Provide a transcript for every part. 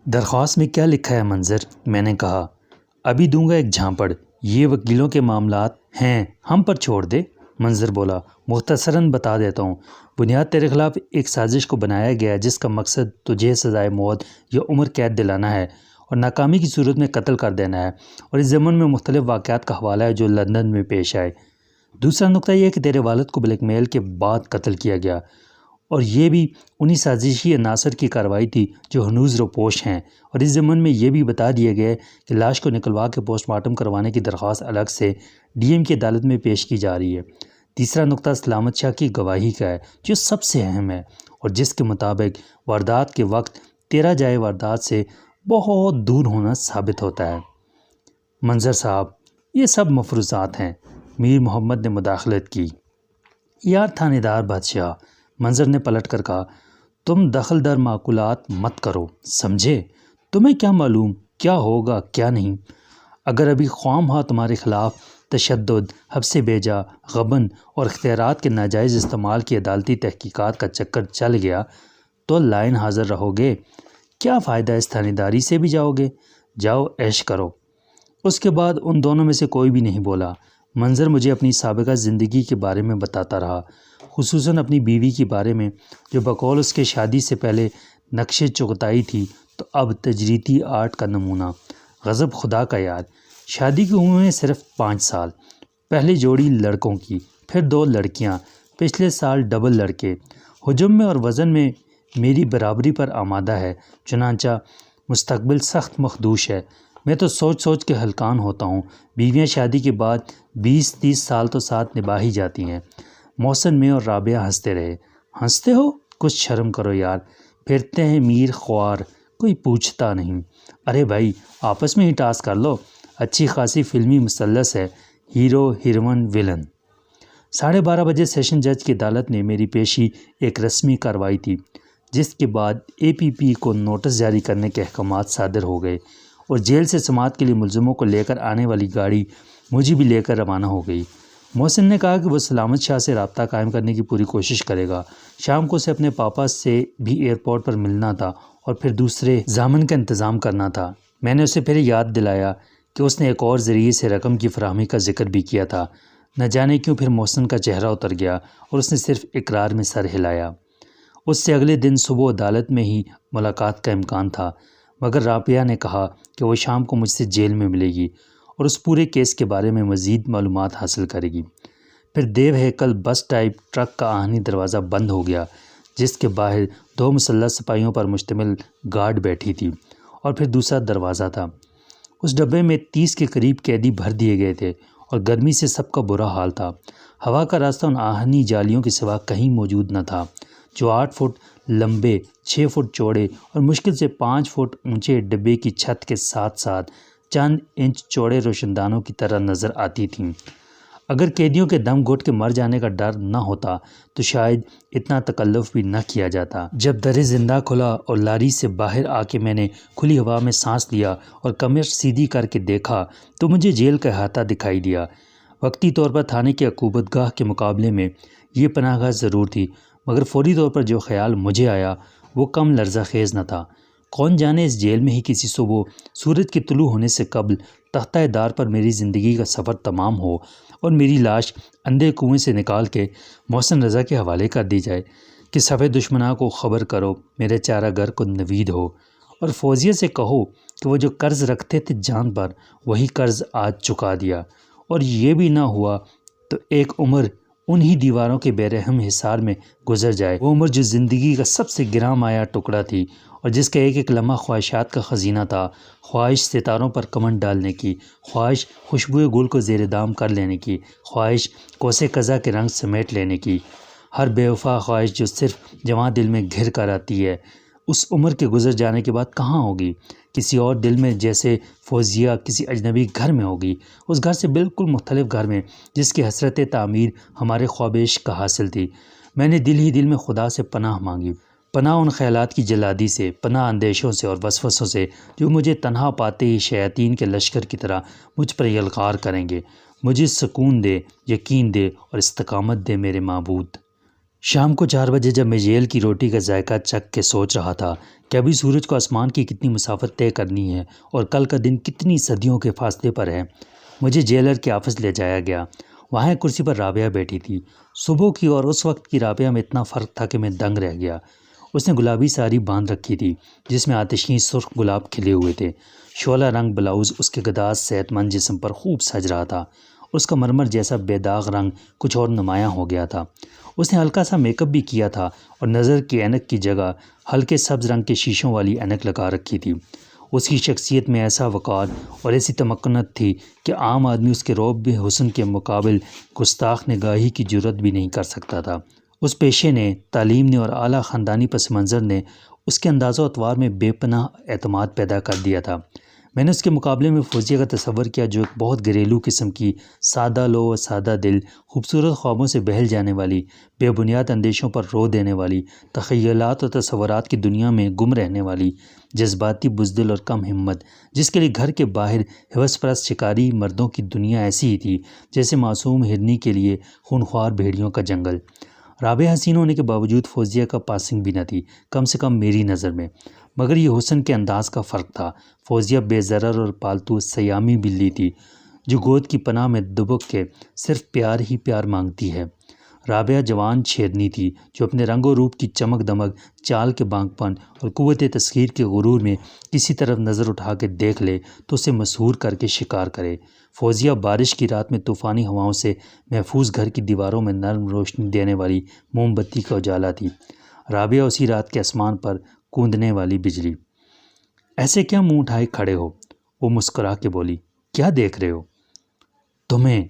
درخواست میں کیا لکھا ہے منظر؟ میں نے کہا۔ ابھی دوں گا ایک جھانپڑ، یہ وکیلوں کے معاملات ہیں، ہم پر چھوڑ دے۔ منظر بولا، مختصراً بتا دیتا ہوں۔ بنیاد تیرے خلاف ایک سازش کو بنایا گیا ہے جس کا مقصد تجھے سزائے موت یا عمر قید دلانا ہے اور ناکامی کی صورت میں قتل کر دینا ہے، اور اس ضمن میں مختلف واقعات کا حوالہ ہے جو لندن میں پیش آئے۔ دوسرا نقطہ یہ ہے کہ تیرے والد کو بلیک میل کے بعد قتل کیا گیا، اور یہ بھی انہی سازشی عناصر کی کارروائی تھی جو ہنوز روپوش ہیں، اور اس ضمن میں یہ بھی بتا دیا گیا ہے کہ لاش کو نکلوا کے پوسٹ مارٹم کروانے کی درخواست الگ سے ڈی ایم کی عدالت میں پیش کی جا رہی ہے۔ تیسرا نقطہ سلامت شاہ کی گواہی کا ہے جو سب سے اہم ہے، اور جس کے مطابق واردات کے وقت تیرا جائے واردات سے بہت دور ہونا ثابت ہوتا ہے۔ منظر صاحب، یہ سب مفروضات ہیں، میر محمد نے مداخلت کی۔ یار تھانے دار بادشاہ، منظر نے پلٹ کر کہا، تم دخل در معقولات مت کرو، سمجھے؟ تمہیں کیا معلوم کیا ہوگا کیا نہیں؟ اگر ابھی خواہ تمہارے خلاف تشدد، حبس بیجا، غبن اور اختیارات کے ناجائز استعمال کی عدالتی تحقیقات کا چکر چل گیا تو لائن حاضر رہو گے۔ کیا فائدہ اس تھانے داری سے بھی جاؤ گے؟ جاؤ عیش کرو۔ اس کے بعد ان دونوں میں سے کوئی بھی نہیں بولا۔ منظر مجھے اپنی سابقہ زندگی کے بارے میں بتاتا رہا، خصوصاً اپنی بیوی کے بارے میں جو بقول اس کے شادی سے پہلے نقش چغتائی تھی تو اب تجریدی آرٹ کا نمونہ۔ غضب خدا کا یار، شادی کے ہوئے ہیں صرف 5 سال، پہلے جوڑی لڑکوں کی، پھر 2 لڑکیاں، پچھلے سال ڈبل لڑکے۔ حجم میں اور وزن میں میری برابری پر آمادہ ہے، چنانچہ مستقبل سخت مخدوش ہے۔ میں تو سوچ سوچ کے ہلکان ہوتا ہوں۔ بیویاں شادی کے بعد 20-30 سال تو ساتھ نبھا ہی جاتی ہیں۔ محسن میں اور رابعہ ہنستے رہے۔ ہنستے ہو؟ کچھ شرم کرو یار، پھرتے ہیں میر خوار، کوئی پوچھتا نہیں۔ ارے بھائی، آپس میں ہی ٹاس کر لو، اچھی خاصی فلمی مثلث ہے، ہیرو، ہیروئن، ویلن۔ 12:30 بجے سیشن جج کی عدالت نے میری پیشی ایک رسمی کارروائی تھی، جس کے بعد اے پی پی کو نوٹس جاری کرنے کے احکامات صادر ہو گئے اور جیل سے سماعت کے لیے ملزموں کو لے کر آنے والی گاڑی مجھے بھی لے کر روانہ ہو گئی۔ محسن نے کہا کہ وہ سلامت شاہ سے رابطہ قائم کرنے کی پوری کوشش کرے گا۔ شام کو اسے اپنے پاپا سے بھی ایئرپورٹ پر ملنا تھا اور پھر دوسرے ضامن کا انتظام کرنا تھا۔ میں نے اسے پھر یاد دلایا کہ اس نے ایک اور ذریعے سے رقم کی فراہمی کا ذکر بھی کیا تھا۔ نہ جانے کیوں پھر محسن کا چہرہ اتر گیا اور اس نے صرف اقرار میں سر ہلایا۔ اس سے اگلے دن صبح عدالت میں ہی ملاقات کا امکان تھا، مگر رابعہ نے کہا کہ وہ شام کو مجھ سے جیل میں ملے گی اور اس پورے کیس کے بارے میں مزید معلومات حاصل کرے گی۔ پھر دیو ہیکل بس ٹائپ ٹرک کا آہنی دروازہ بند ہو گیا، جس کے باہر 2 مسلح سپاہیوں پر مشتمل گارڈ بیٹھی تھی، اور پھر دوسرا دروازہ تھا۔ اس ڈبے میں 30 کے قریب قیدی بھر دیے گئے تھے اور گرمی سے سب کا برا حال تھا۔ ہوا کا راستہ ان آہنی جالیوں کے سوا کہیں موجود نہ تھا، جو 8 فٹ لمبے، 6 فٹ چوڑے اور مشکل سے 5 فٹ اونچے ڈبے کی چھت کے ساتھ ساتھ چند انچ چوڑے روشن دانوں کی طرح نظر آتی تھیں۔ اگر قیدیوں کے دم گھٹ کے مر جانے کا ڈر نہ ہوتا تو شاید اتنا تکلف بھی نہ کیا جاتا۔ جب در زندہ کھلا اور لاری سے باہر آ کے میں نے کھلی ہوا میں سانس لیا اور کمر سیدھی کر کے دیکھا تو مجھے جیل کا احاطہ دکھائی دیا۔ وقتی طور پر تھانے کی عقوبت گاہ کے مقابلے میں یہ پناہ گاہ ضرور تھی، مگر فوری طور پر جو خیال مجھے آیا وہ کم لرزہ خیز نہ تھا۔ کون جانے اس جیل میں ہی کسی صبح سورج کے طلوع ہونے سے قبل تختہ دار پر میری زندگی کا سفر تمام ہو اور میری لاش اندھے کنویں سے نکال کے محسن رضا کے حوالے کر دی جائے کہ صفِ دشمناں کو خبر کرو، میرے چارہ گر کو نوید ہو، اور فوزیہ سے کہو کہ وہ جو قرض رکھتے تھے جان پر وہی قرض آج چکا دیا، اور یہ بھی نہ ہوا تو ایک عمر انہی دیواروں کے بے رحم حصار میں گزر جائے، وہ عمر جو زندگی کا سب سے گراں مایہ ٹکڑا تھی اور جس کا ایک ایک لمحہ خواہشات کا خزینہ تھا، خواہش ستاروں پر کمند ڈالنے کی، خواہش خوشبوئے گل کو زیر دام کر لینے کی، خواہش کوسے قضا کے رنگ سمیٹ لینے کی، ہر بے وفا خواہش جو صرف جواں دل میں گھر کر آتی ہے، اس عمر کے گزر جانے کے بعد کہاں ہوگی؟ کسی اور دل میں، جیسے فوزیہ کسی اجنبی گھر میں ہوگی، اس گھر سے بالکل مختلف گھر میں جس کی حسرت تعمیر ہمارے خوابیش کا حاصل تھی۔ میں نے دل ہی دل میں خدا سے پناہ مانگی، پناہ ان خیالات کی جلادی سے، پناہ اندیشوں سے اور وسوسوں سے جو مجھے تنہا پاتے ہی شیاطین کے لشکر کی طرح مجھ پر یلغار کریں گے۔ مجھے سکون دے، یقین دے اور استقامت دے میرے معبود۔ شام کو 4 بجے جب میں جیل کی روٹی کا ذائقہ چکھ کے سوچ رہا تھا کہ ابھی سورج کو آسمان کی کتنی مسافت طے کرنی ہے اور کل کا دن کتنی صدیوں کے فاصلے پر ہے۔ مجھے جیلر کے آفس لے جایا گیا۔ وہاں ایک کرسی پر رابعہ بیٹھی تھی۔ صبح کی اور اس وقت کی رابعہ میں اتنا فرق تھا کہ میں دنگ رہ گیا۔ اس نے گلابی ساری باندھ رکھی تھی جس میں آتشین سرخ گلاب کھلے ہوئے تھے۔ شعلہ رنگ بلاؤز اس کے گداز صحت مند جسم پر خوب سج رہا تھا۔ اس کا مرمر جیسا بے داغ رنگ کچھ اور نمایاں ہو گیا تھا۔ اس نے ہلکا سا میک اپ بھی کیا تھا اور نظر کی اینک کی جگہ ہلکے سبز رنگ کے شیشوں والی اینک لگا رکھی تھی۔ اس کی شخصیت میں ایسا وقار اور ایسی تمکنت تھی کہ عام آدمی اس کے رعب حسن کے مقابل گستاخ نگاہی کی جرت بھی نہیں کر سکتا تھا۔ اس پیشے نے، تعلیم نے اور اعلیٰ خاندانی پس منظر نے اس کے انداز و اطوار میں بے پناہ اعتماد پیدا کر دیا تھا۔ میں نے اس کے مقابلے میں فوزیہ کا تصور کیا جو ایک بہت گھریلو قسم کی، سادہ لو و سادہ دل، خوبصورت خوابوں سے بہل جانے والی، بے بنیاد اندیشوں پر رو دینے والی، تخیلات اور تصورات کی دنیا میں گم رہنے والی، جذباتی بزدل اور کم ہمت، جس کے لیے گھر کے باہر ہوس پرست شکاری مردوں کی دنیا ایسی ہی تھی جیسے معصوم ہرنی کے لیے خونخوار بھیڑیوں کا جنگل۔ رابعہ حسین ہونے کے باوجود فوزیہ کا پاسنگ بھی نہ تھی، کم سے کم میری نظر میں، مگر یہ حسن کے انداز کا فرق تھا۔ فوزیہ بے ضرر اور پالتو سیامی بلی تھی جو گود کی پناہ میں دبک کے صرف پیار ہی پیار مانگتی ہے۔ رابعہ جوان شیرنی تھی جو اپنے رنگ و روپ کی چمک دمک، چال کے بانک پن اور قوت تسخیر کے غرور میں کسی طرف نظر اٹھا کے دیکھ لے تو اسے مسحور کر کے شکار کرے۔ فوزیہ بارش کی رات میں طوفانی ہواؤں سے محفوظ گھر کی دیواروں میں نرم روشنی دینے والی موم بتی کا اجالا تھی، رابعہ اسی رات کے آسمان پر کوندنے والی بجلی۔ ایسے کیا منہ اٹھائے کھڑے ہو؟ وہ مسکرا کے بولی۔ کیا دیکھ رہے ہو؟ تمہیں۔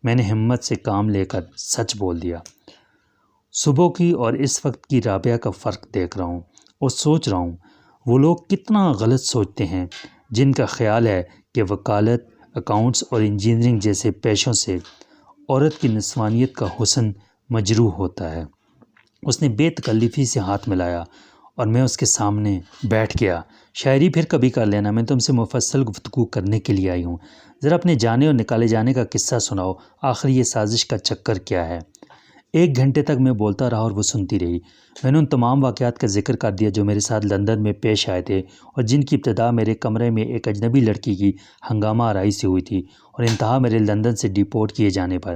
میں نے ہمت سے کام لے کر سچ بول دیا۔ صبح کی اور اس وقت کی رابعہ کا فرق دیکھ رہا ہوں اور سوچ رہا ہوں وہ لوگ کتنا غلط سوچتے ہیں جن کا خیال ہے کہ وکالت، اکاؤنٹس اور انجینئرنگ جیسے پیشوں سے عورت کی نسوانیت کا حسن مجروح ہوتا ہے۔ اس نے بے تکلفی سے ہاتھ ملایا اور میں اس کے سامنے بیٹھ گیا۔ شاعری پھر کبھی کر لینا، میں تم سے مفصل گفتگو کرنے کے لیے آئی ہوں۔ ذرا اپنے جانے اور نکالے جانے کا قصہ سناؤ، آخر یہ سازش کا چکر کیا ہے؟ 1 گھنٹے تک میں بولتا رہا اور وہ سنتی رہی۔ میں نے ان تمام واقعات کا ذکر کر دیا جو میرے ساتھ لندن میں پیش آئے تھے اور جن کی ابتدا میرے کمرے میں ایک اجنبی لڑکی کی ہنگامہ آرائی سے ہوئی تھی اور انتہا میرے لندن سے ڈیپورٹ کیے جانے پر۔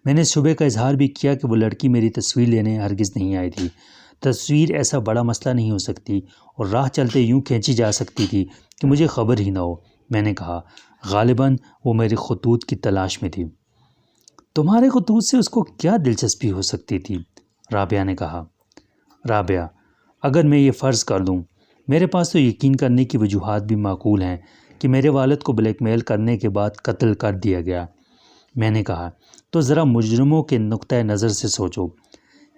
میں نے صبح کا اظہار بھی کیا کہ وہ لڑکی میری تصویر لینے ہرگز نہیں آئی تھی۔ تصویر ایسا بڑا مسئلہ نہیں ہو سکتی اور راہ چلتے یوں کھینچی جا سکتی تھی کہ مجھے خبر ہی نہ ہو۔ میں نے کہا، غالباً وہ میرے خطوط کی تلاش میں تھی۔ تمہارے خطوط سے اس کو کیا دلچسپی ہو سکتی تھی؟ رابعہ نے کہا۔ رابعہ، اگر میں یہ فرض کر دوں، میرے پاس تو یقین کرنے کی وجوہات بھی معقول ہیں کہ میرے والد کو بلیک میل کرنے کے بعد قتل کر دیا گیا۔ میں نے کہا، تو ذرا مجرموں کے نقطۂ نظر سے سوچو۔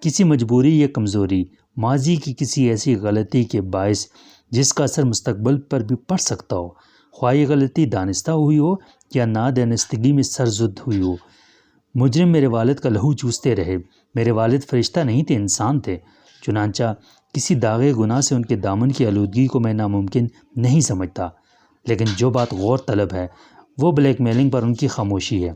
کسی مجبوری یا کمزوری، ماضی کی کسی ایسی غلطی کے باعث جس کا اثر مستقبل پر بھی پڑ سکتا ہو، خواہ یہ غلطی دانستہ ہوئی ہو یا نادانستگی میں سرزد ہوئی ہو۔ مجرم میرے والد کا لہو چوستے رہے۔ میرے والد فرشتہ نہیں تھے، انسان تھے۔ چنانچہ کسی داغے گناہ سے ان کے دامن کی آلودگی کو میں ناممکن نہیں سمجھتا، لیکن جو بات غور طلب ہے وہ بلیک میلنگ پر ان کی خاموشی ہے۔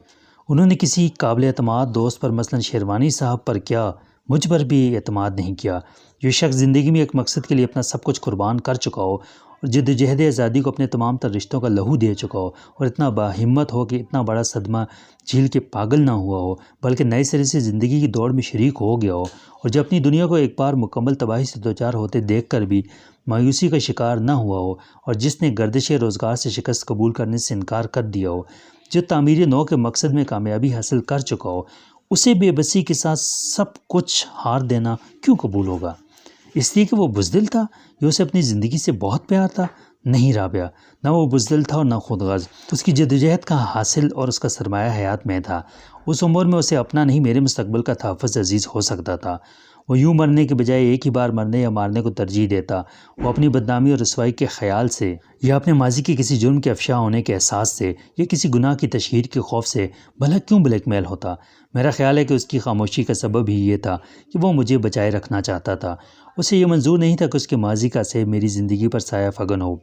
انہوں نے کسی قابل اعتماد دوست پر، مثلاً شیروانی صاحب پر کیا مجھ پر بھی اعتماد نہیں کیا، جو شخص زندگی میں ایک مقصد کے لیے اپنا سب کچھ قربان کر چکا ہو اور جدوجہد آزادی کو اپنے تمام تر رشتوں کا لہو دے چکا ہو اور اتنا باہمت ہو کہ اتنا بڑا صدمہ جھیل کے پاگل نہ ہوا ہو بلکہ نئے سرے سے زندگی کی دوڑ میں شریک ہو گیا ہو، اور جو اپنی دنیا کو ایک بار مکمل تباہی سے دوچار ہوتے دیکھ کر بھی مایوسی کا شکار نہ ہوا ہو، اور جس نے گردش روزگار سے شکست قبول کرنے سے انکار کر دیا ہو، جو تعمیر نو کے مقصد میں کامیابی حاصل کر چکا ہو، اسے بے بسی کے ساتھ سب کچھ ہار دینا کیوں قبول ہوگا؟ اس لیے کہ وہ بزدل تھا یا اسے اپنی زندگی سے بہت پیار تھا؟ نہیں رابعہ، نہ وہ بزدل تھا اور نہ خودغرض۔ اس کی جدوجہد کا حاصل اور اس کا سرمایہ حیات میں تھا۔ اس عمر میں اسے اپنا نہیں، میرے مستقبل کا تحفظ عزیز ہو سکتا تھا۔ وہ یوں مرنے کے بجائے ایک ہی بار مرنے یا مارنے کو ترجیح دیتا۔ وہ اپنی بدنامی اور رسوائی کے خیال سے یا اپنے ماضی کے کسی جرم کے افشا ہونے کے احساس سے یا کسی گناہ کی تشہیر کے خوف سے بھلا کیوں بلیک میل ہوتا؟ میرا خیال ہے کہ اس کی خاموشی کا سبب ہی یہ تھا کہ وہ مجھے بچائے رکھنا چاہتا تھا۔ اسے یہ منظور نہیں تھا کہ اس کے ماضی کا عصیب میری زندگی پر سایہ فگن ہو۔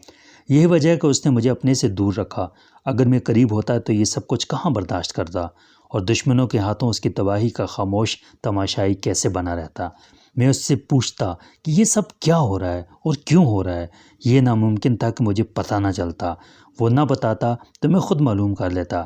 یہی وجہ ہے کہ اس نے مجھے اپنے سے دور رکھا۔ اگر میں قریب ہوتا تو یہ سب کچھ کہاں برداشت کرتا، اور دشمنوں کے ہاتھوں اس کی تباہی کا خاموش تماشائی کیسے بنا رہتا۔ میں اس سے پوچھتا کہ یہ سب کیا ہو رہا ہے اور کیوں ہو رہا ہے۔ یہ ناممکن تھا کہ مجھے پتہ نہ چلتا، وہ نہ بتاتا تو میں خود معلوم کر لیتا۔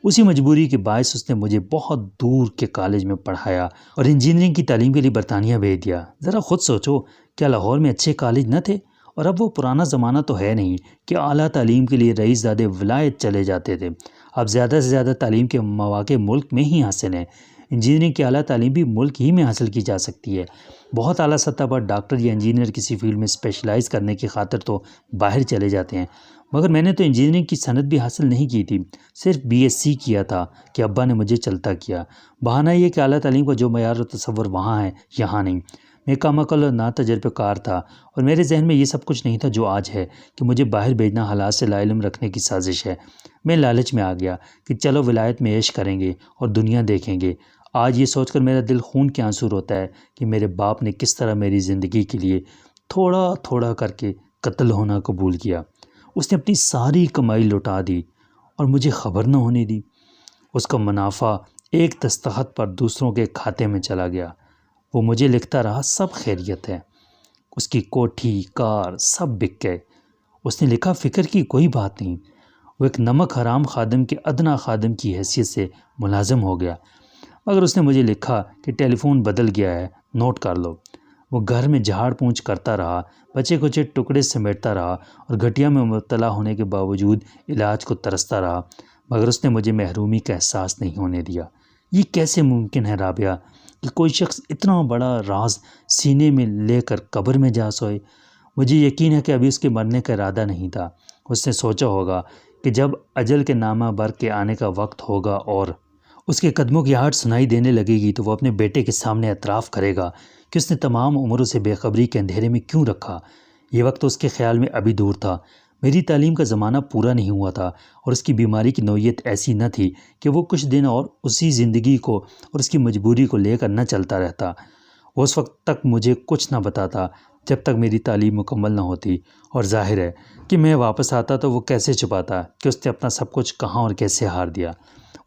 اسی مجبوری کے باعث اس نے مجھے بہت دور کے کالج میں پڑھایا اور انجینئرنگ کی تعلیم کے لیے برطانیہ بھیج دیا۔ ذرا خود سوچو، کیا لاہور میں اچھے کالج نہ تھے؟ اور اب وہ پرانا زمانہ تو ہے نہیں کہ اعلیٰ تعلیم کے لیے رئیس زادے ولایت چلے جاتے تھے۔ اب زیادہ سے زیادہ تعلیم کے مواقع ملک میں ہی حاصل ہیں۔ انجینئرنگ کی اعلیٰ تعلیم بھی ملک ہی میں حاصل کی جا سکتی ہے۔ بہت اعلیٰ سطح پر ڈاکٹر یا انجینئر کسی فیلڈ میں اسپیشلائز کرنے کی خاطر تو باہر چلے جاتے ہیں، مگر میں نے تو انجینئرنگ کی سند بھی حاصل نہیں کی تھی، صرف BSc کیا تھا کہ ابا نے مجھے چلتا کیا۔ بہانہ یہ کہ اعلیٰ تعلیم کا جو معیار و تصور وہاں ہے یہاں نہیں۔ میں کم عقل اور نا تجربہ کار تھا، اور میرے ذہن میں یہ سب کچھ نہیں تھا جو آج ہے کہ مجھے باہر بھیجنا حالات سے لا علم رکھنے کی سازش ہے۔ میں لالچ میں آ گیا کہ چلو ولایت میں عیش کریں گے اور دنیا دیکھیں گے۔ آج یہ سوچ کر میرا دل خون کے آنسو روتا ہے کہ میرے باپ نے کس طرح میری زندگی کے لیے تھوڑا تھوڑا کر کے قتل ہونا قبول کیا۔ اس نے اپنی ساری کمائی لوٹا دی اور مجھے خبر نہ ہونے دی۔ اس کا منافع ایک دستخط پر دوسروں کے کھاتے میں چلا گیا۔ وہ مجھے لکھتا رہا سب خیریت ہے۔ اس کی کوٹھی کار سب بک گئے۔ اس نے لکھا فکر کی کوئی بات نہیں۔ وہ ایک نمک حرام خادم کے ادنا خادم کی حیثیت سے ملازم ہو گیا، مگر اس نے مجھے لکھا کہ ٹیلی فون بدل گیا ہے، نوٹ کر لو۔ وہ گھر میں جھاڑ پونچھ کرتا رہا، بچے کچے ٹکڑے سمیٹتا رہا اور گھٹیا میں مبتلا ہونے کے باوجود علاج کو ترستا رہا، مگر اس نے مجھے محرومی کا احساس نہیں ہونے دیا۔ یہ کیسے ممکن ہے رابعہ کہ کوئی شخص اتنا بڑا راز سینے میں لے کر قبر میں جا سوئے؟ مجھے یقین ہے کہ ابھی اس کے مرنے کا ارادہ نہیں تھا۔ اس نے سوچا ہوگا کہ جب اجل کے نامہ بر کے آنے کا وقت ہوگا اور اس کے قدموں کی آہٹ سنائی دینے لگے گی تو وہ اپنے بیٹے کے سامنے اعتراف کرے گا کہ اس نے تمام عمر اسے بے خبری کے اندھیرے میں کیوں رکھا۔ یہ وقت اس کے خیال میں ابھی دور تھا۔ میری تعلیم کا زمانہ پورا نہیں ہوا تھا اور اس کی بیماری کی نوعیت ایسی نہ تھی کہ وہ کچھ دن اور اسی زندگی کو اور اس کی مجبوری کو لے کر نہ چلتا رہتا۔ وہ اس وقت تک مجھے کچھ نہ بتاتا جب تک میری تعلیم مکمل نہ ہوتی، اور ظاہر ہے کہ میں واپس آتا تو وہ کیسے چھپاتا کہ اس نے اپنا سب کچھ کہاں اور کیسے ہار دیا۔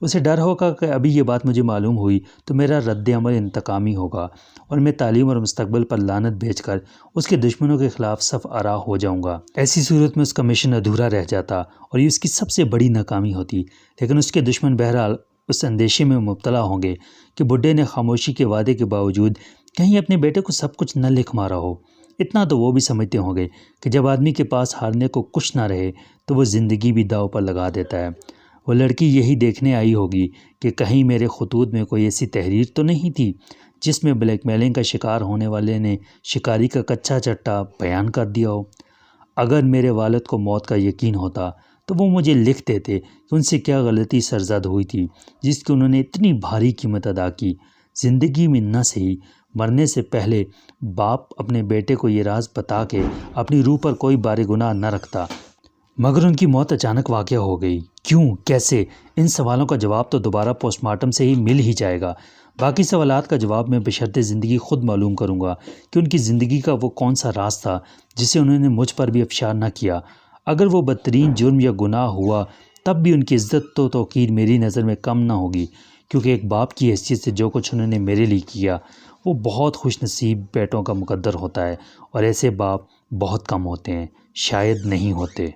اسے ڈر ہوگا کہ ابھی یہ بات مجھے معلوم ہوئی تو میرا رد عمل انتقامی ہوگا اور میں تعلیم اور مستقبل پر لعنت بھیج کر اس کے دشمنوں کے خلاف صف آرا ہو جاؤں گا۔ ایسی صورت میں اس کا مشن ادھورا رہ جاتا اور یہ اس کی سب سے بڑی ناکامی ہوتی، لیکن اس کے دشمن بہرحال اس اندیشے میں مبتلا ہوں گے کہ بڈھے نے خاموشی کے وعدے کے باوجود کہیں اپنے بیٹے کو سب کچھ نہ لکھ مارا ہو۔ اتنا تو وہ بھی سمجھتے ہوں گے کہ جب آدمی کے پاس ہارنے کو کچھ نہ رہے تو وہ زندگی بھی داؤ پر لگا دیتا ہے۔ وہ لڑکی یہی دیکھنے آئی ہوگی کہ کہیں میرے خطوط میں کوئی ایسی تحریر تو نہیں تھی جس میں بلیک میلنگ کا شکار ہونے والے نے شکاری کا کچا چٹا بیان کر دیا ہو۔ اگر میرے والد کو موت کا یقین ہوتا تو وہ مجھے لکھ دیتے کہ ان سے کیا غلطی سرزد ہوئی تھی جس کی انہوں نے اتنی بھاری قیمت ادا کی۔ زندگی میں نہ صحیح مرنے سے پہلے باپ اپنے بیٹے کو یہ راز بتا کے اپنی روح پر کوئی بار گناہ نہ رکھتا، مگر ان کی موت اچانک واقع ہو گئی۔ کیوں، کیسے؟ ان سوالوں کا جواب تو دوبارہ پوسٹ مارٹم سے ہی مل ہی جائے گا۔ باقی سوالات کا جواب میں بشرط زندگی خود معلوم کروں گا کہ ان کی زندگی کا وہ کون سا راز تھا جسے انہوں نے مجھ پر بھی افشا نہ کیا۔ اگر وہ بدترین جرم یا گناہ ہوا تب بھی ان کی عزت و توقیر میری نظر میں کم نہ ہوگی، کیونکہ ایک باپ کی حیثیت سے جو کچھ انہوں نے میرے لیے کیا وہ بہت خوش نصیب بیٹوں کا مقدر ہوتا ہے، اور ایسے باپ بہت کم ہوتے ہیں، شاید نہیں ہوتے۔